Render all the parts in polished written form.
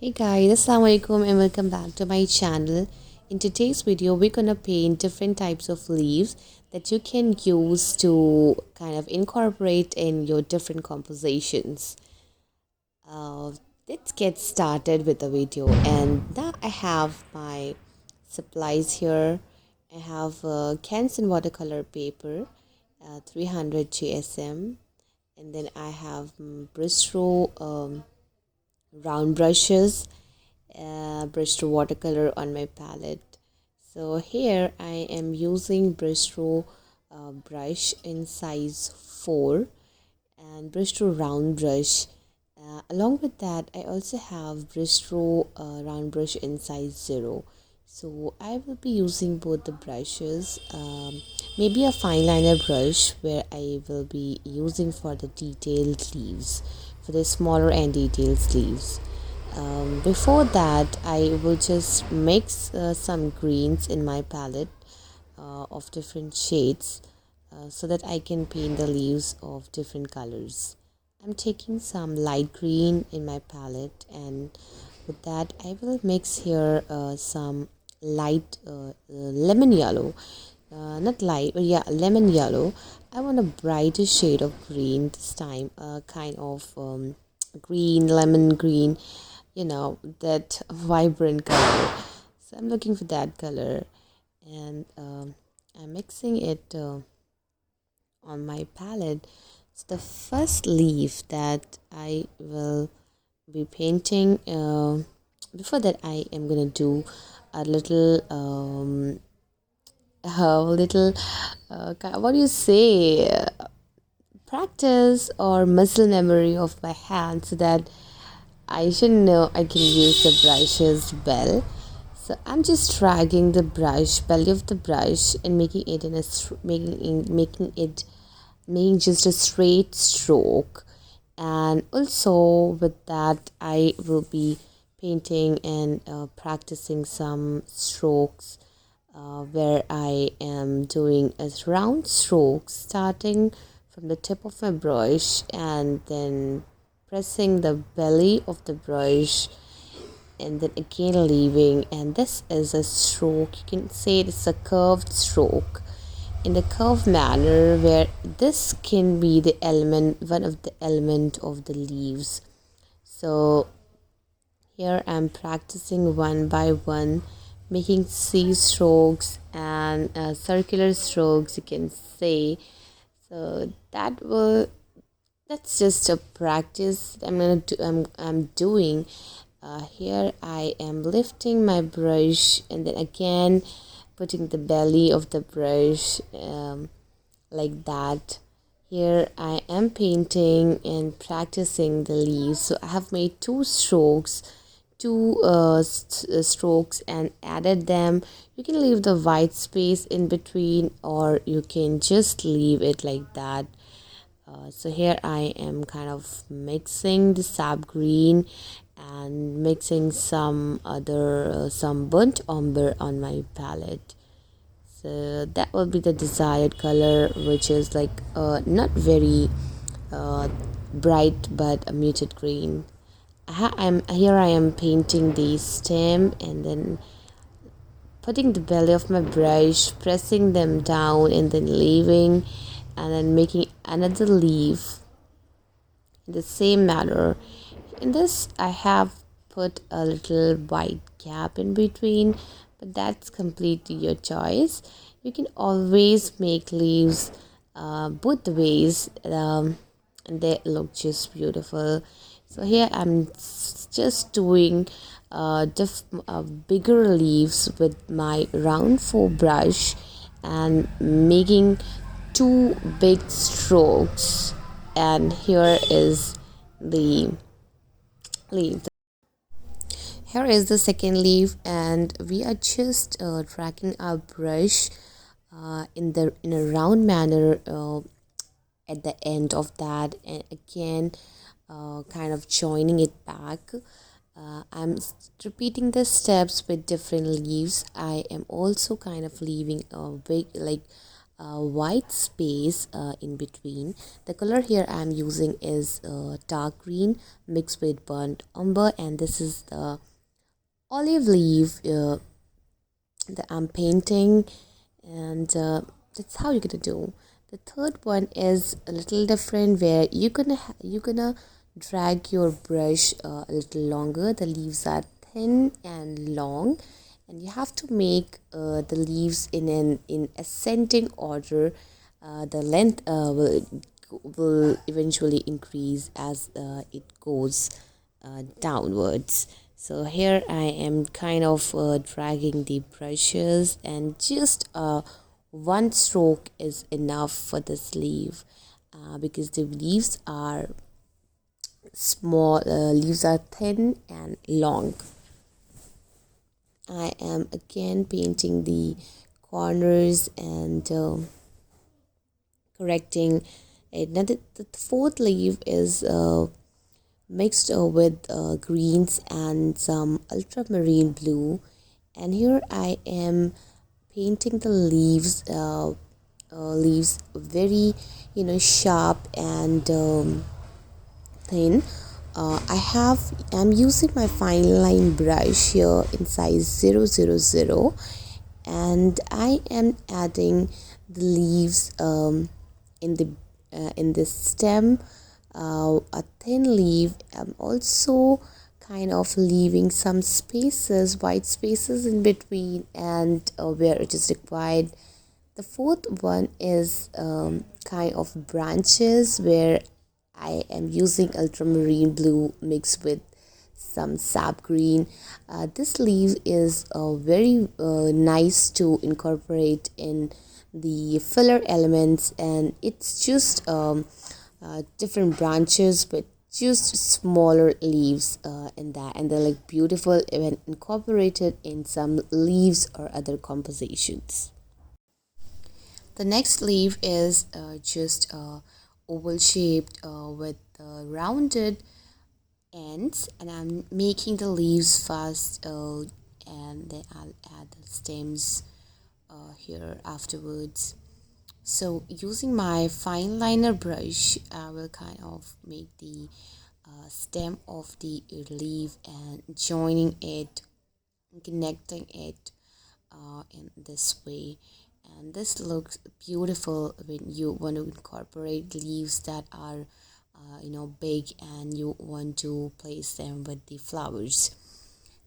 Hey guys, Assalamualaikum and welcome back to my channel. In today's video, we're gonna paint different types of leaves that you can use to kind of incorporate in your different compositions. Uh, let's get started with the video. And now I have my supplies here. I have canson watercolor paper, 300 GSM, and then I have brustro round brushes, brustro watercolor on my palette. So here I am using brustro brush in size 4 and brustro round brush. Along with that, I also have brustro round brush in size 0. So I will be using both the brushes, maybe a fine liner brush where I will be using for the detailed leaves, for the smaller and detailed leaves. Before that, I will just mix some greens in my palette of different shades so that I can paint the leaves of different colors. I'm taking some light green in my palette, and with that I will mix here some light lemon yellow, not light but yeah, lemon yellow. I want a brighter shade of green this time, kind of green, lemon green, that vibrant color. So I'm looking for that color, and I'm mixing it on my palette. So the first leaf that I will be painting, before that I am gonna do a little what do you say, practice or muscle memory of my hand, so that I should know I can use the brushes well. So I'm just dragging the brush, belly of the brush, and making it in a making just a straight stroke. And also with that, I will be painting and practicing some strokes, where I am doing a round stroke starting from the tip of my brush and then pressing the belly of the brush and then again leaving. And this is a stroke, you can say it's a curved stroke in the curved manner, where this can be the element, one of the element of the leaves. So here I'm practicing one by one, making C strokes and circular strokes, you can say. So that's just a practice I'm doing. Here I am lifting my brush and then again putting the belly of the brush, like that. Here I am painting and practicing the leaves. So I have made two strokes and added them. You can leave the white space in between, or you can just leave it like that. So here I am kind of mixing the sap green and mixing some burnt umber on my palette. So that will be the desired color, which is like not very uh, bright but a muted green. I am painting the stem and then putting the belly of my brush, pressing them down and then leaving, and then making another leaf in the same manner. In this I have put a little white gap in between, but that's completely your choice. You can always make leaves both the ways, and they look just beautiful. So here I'm just doing bigger leaves with my round 4 brush and making two big strokes. And here is the leaf. Here is the second leaf, and we are just tracking our brush in a round manner at the end of that, and again kind of joining it back. I'm repeating the steps with different leaves. I am also kind of leaving a big, like white space in between. The color here I'm using is dark green mixed with burnt umber, and this is the olive leaf that I'm painting, and that's how you're gonna do. The third one is a little different, where you're gonna drag your brush a little longer. The leaves are thin and long, and you have to make the leaves in ascending order. The length will eventually increase as it goes downwards. So here I am kind of dragging the brushes, and just one stroke is enough for this leaf, because the leaves are small, leaves are thin and long. I am again painting the corners and correcting it. Now the fourth leaf is mixed with greens and some ultramarine blue, and here I am painting the leaves very sharp and thin. I'm using my fine line brush here in size 000, and I am adding the leaves in the stem, a thin leaf. I'm also kind of leaving some spaces, white spaces in between, and where it is required. The fourth one is kind of branches, where I am using ultramarine blue mixed with some sap green. This leaf is very nice to incorporate in the filler elements, and it's just different branches with just smaller leaves in that, and they're like beautiful when incorporated in some leaves or other compositions. The next leaf is just oval shaped with rounded ends, and I'm making the leaves fast, and then I'll add the stems here afterwards. So using my fine liner brush, I will kind of make the stem of the leaf and joining it, connecting it in this way. And this looks beautiful when you want to incorporate leaves that are big, and you want to place them with the flowers.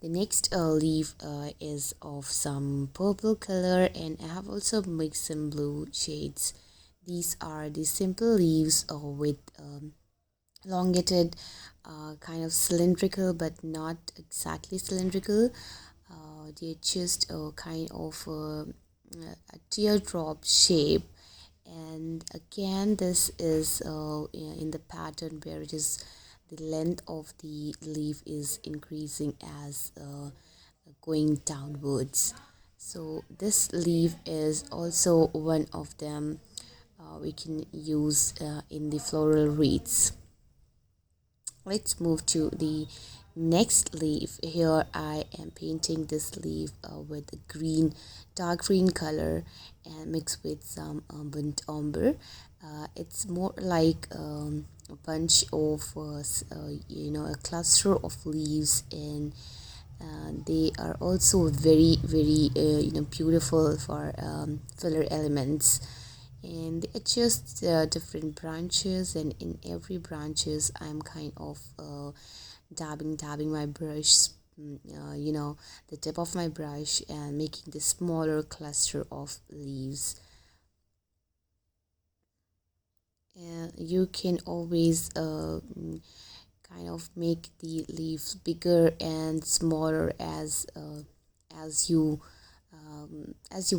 The next leaf is of some purple color, and I have also mixed some blue shades. These are the simple leaves with elongated, kind of cylindrical but not exactly cylindrical. They're just kind of a teardrop shape, and again this is in the pattern where it is the length of the leaf is increasing as going downwards. So this leaf is also one of them we can use in the floral wreaths. Let's move to the next leaf. Here I am painting this leaf with a green, dark green color, and mixed with some burnt umber. It's more like a bunch of a cluster of leaves, and they are also very very beautiful for filler elements, and they are just different branches, and in every branches I'm kind of dabbing my brush, the tip of my brush, and making this smaller cluster of leaves. You can always kind of make the leaves bigger and smaller as you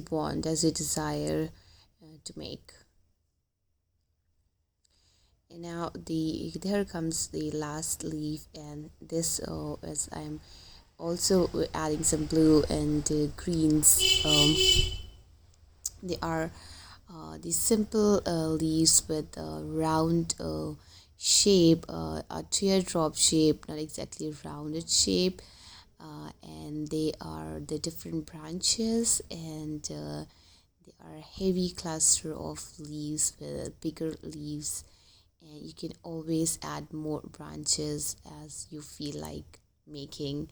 want, as you desire to make. And now there comes the last leaf, and this as I'm also adding some blue and greens. They are the simple leaves with a round shape, a teardrop shape, not exactly rounded shape, and they are the different branches, and They are heavy cluster of leaves with bigger leaves, and you can always add more branches as you feel like making.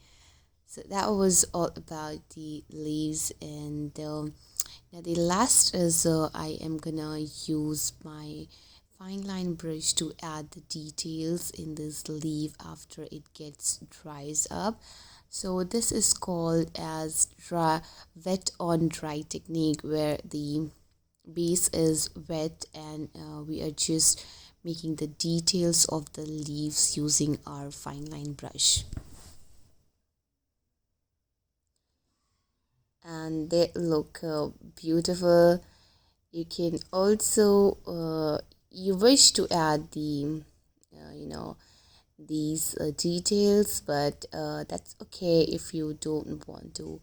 So that was all about the leaves. And now the last is I am gonna use my fine line brush to add the details in this leaf after it gets dries up. So this is called as wet on dry technique, where the base is wet and we are just making the details of the leaves using our fine line brush. And they look beautiful. You can also you wish to add the you know these details, but that's okay if you don't want to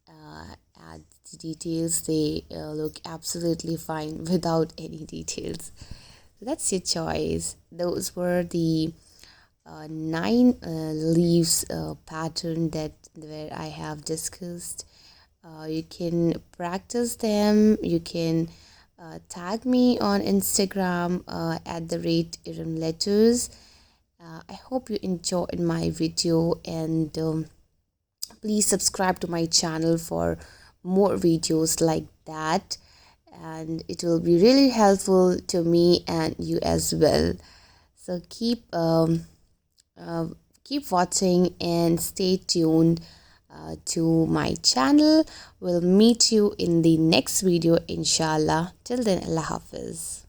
add the details. They look absolutely fine without any details. That's your choice. Those were the nine leaves pattern that where I have discussed. You can practice them. You can tag me on Instagram at the rate Iram letters. I hope you enjoyed my video, and please subscribe to my channel for more videos like that, and it will be really helpful to me and you as well. So uh, keep watching and stay tuned to my channel. We'll meet you in the next video inshallah. Till then, Allah Hafiz.